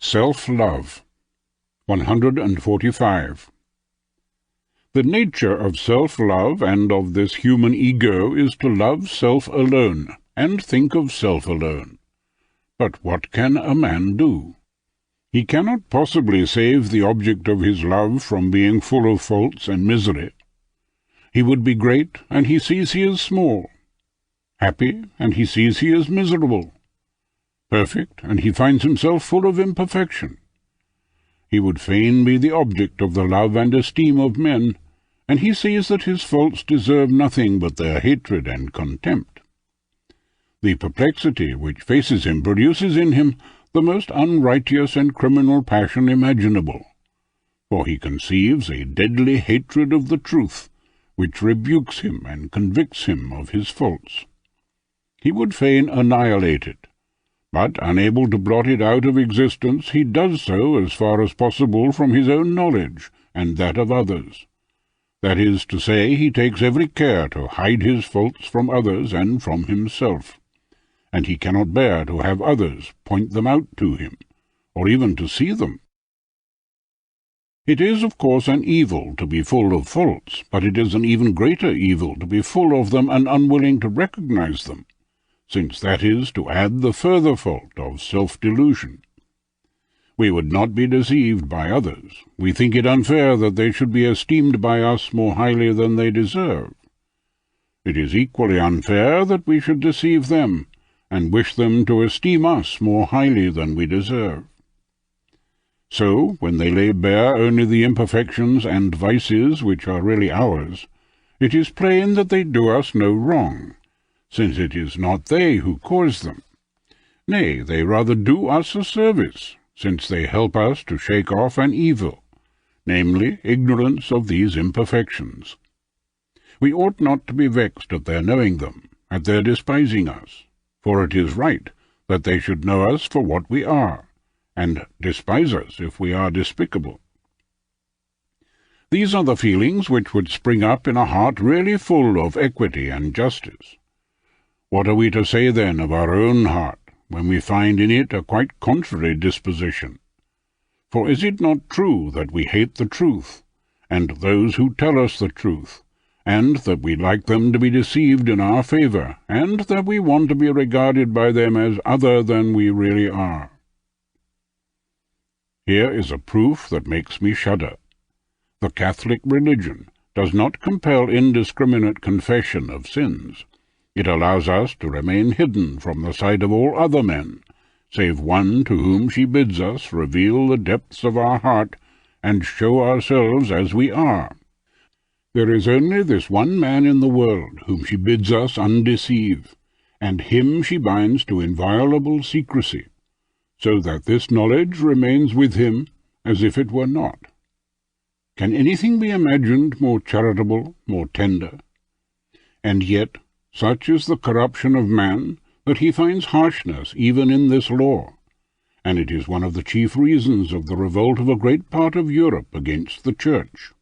Self-love. 145. The nature of self-love and of this human ego is to love self alone, and think of self alone. But what can a man do? He cannot possibly save the object of his love from being full of faults and misery. He would be great, and he sees he is small. Happy, and he sees he is miserable. Perfect, and he finds himself full of imperfection. He would fain be the object of the love and esteem of men, and he sees that his faults deserve nothing but their hatred and contempt. The perplexity which faces him produces in him the most unrighteous and criminal passion imaginable, for he conceives a deadly hatred of the truth, which rebukes him and convicts him of his faults. He would fain annihilate it, but, unable to blot it out of existence, he does so as far as possible from his own knowledge and that of others. That is to say, he takes every care to hide his faults from others and from himself, and he cannot bear to have others point them out to him, or even to see them. It is, of course, an evil to be full of faults, but it is an even greater evil to be full of them and unwilling to recognize them, since that is to add the further fault of self-delusion. We would not be deceived by others. We think it unfair that they should be esteemed by us more highly than they deserve. It is equally unfair that we should deceive them, and wish them to esteem us more highly than we deserve. So, when they lay bare only the imperfections and vices which are really ours, it is plain that they do us no wrong, since it is not they who cause them. Nay, they rather do us a service, since they help us to shake off an evil, namely, ignorance of these imperfections. We ought not to be vexed at their knowing them, at their despising us, for it is right that they should know us for what we are, and despise us if we are despicable. These are the feelings which would spring up in a heart really full of equity and justice. What are we to say, then, of our own heart, when we find in it a quite contrary disposition? For is it not true that we hate the truth, and those who tell us the truth, and that we like them to be deceived in our favour, and that we want to be regarded by them as other than we really are? Here is a proof that makes me shudder. The Catholic religion does not compel indiscriminate confession of sins. It allows us to remain hidden from the sight of all other men, save one to whom she bids us reveal the depths of our heart and show ourselves as we are. There is only this one man in the world whom she bids us undeceive, and him she binds to inviolable secrecy, so that this knowledge remains with him as if it were not. Can anything be imagined more charitable, more tender? And yet, such is the corruption of man that he finds harshness even in this law, and it is one of the chief reasons of the revolt of a great part of Europe against the Church.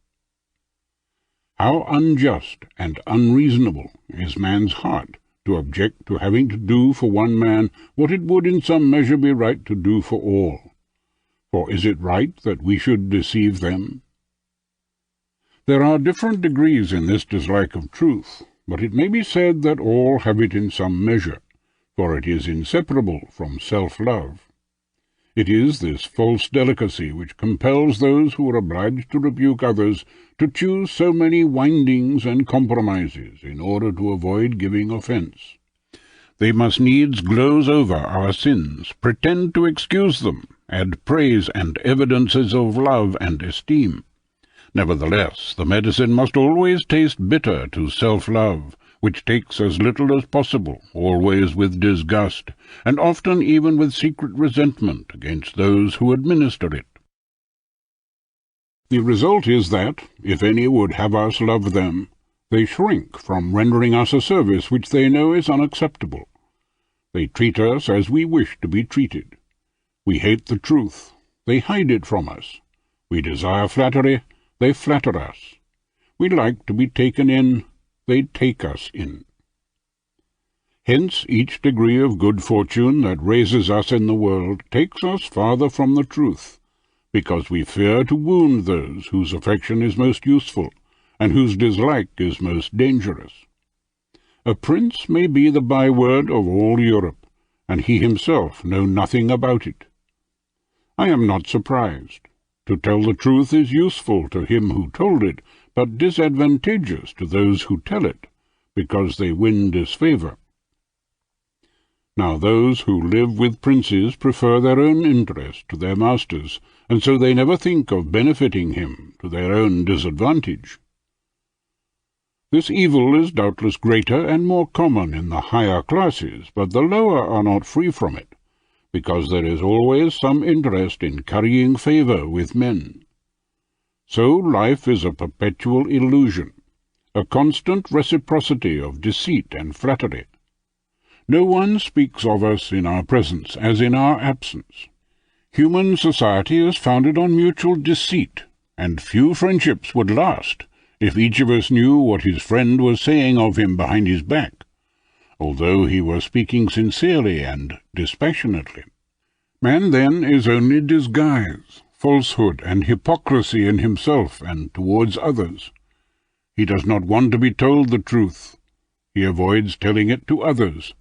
How unjust and unreasonable is man's heart to object to having to do for one man what it would in some measure be right to do for all. For is it right that we should deceive them? There are different degrees in this dislike of truth, but it may be said that all have it in some measure, for it is inseparable from self-love. It is this false delicacy which compels those who are obliged to rebuke others to choose so many windings and compromises in order to avoid giving offence. They must needs gloze over our sins, pretend to excuse them, add praise and evidences of love and esteem. Nevertheless, the medicine must always taste bitter to self-love, which takes as little as possible, always with disgust, and often even with secret resentment against those who administer it. The result is that, if any would have us love them, they shrink from rendering us a service which they know is unacceptable. They treat us as we wish to be treated. We hate the truth. They hide it from us. We desire flattery. They flatter us. We like to be taken in. They take us in. Hence each degree of good fortune that raises us in the world takes us farther from the truth, because we fear to wound those whose affection is most useful, and whose dislike is most dangerous. A prince may be the byword of all Europe, and he himself know nothing about it. I am not surprised. To tell the truth is useful to him who told it, but disadvantageous to those who tell it, because they win disfavour. Now those who live with princes prefer their own interest to their master's, and so they never think of benefiting him to their own disadvantage. This evil is doubtless greater and more common in the higher classes, but the lower are not free from it, because there is always some interest in currying favour with men. So life is a perpetual illusion, a constant reciprocity of deceit and flattery. No one speaks of us in our presence as in our absence. Human society is founded on mutual deceit, and few friendships would last if each of us knew what his friend was saying of him behind his back, although he were speaking sincerely and dispassionately. Man, then, is only disguise, falsehood, and hypocrisy in himself and towards others. He does not want to be told the truth. He avoids telling it to others,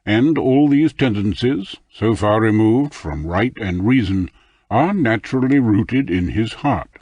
and all these tendencies, so far removed from right and reason, are naturally rooted in his heart.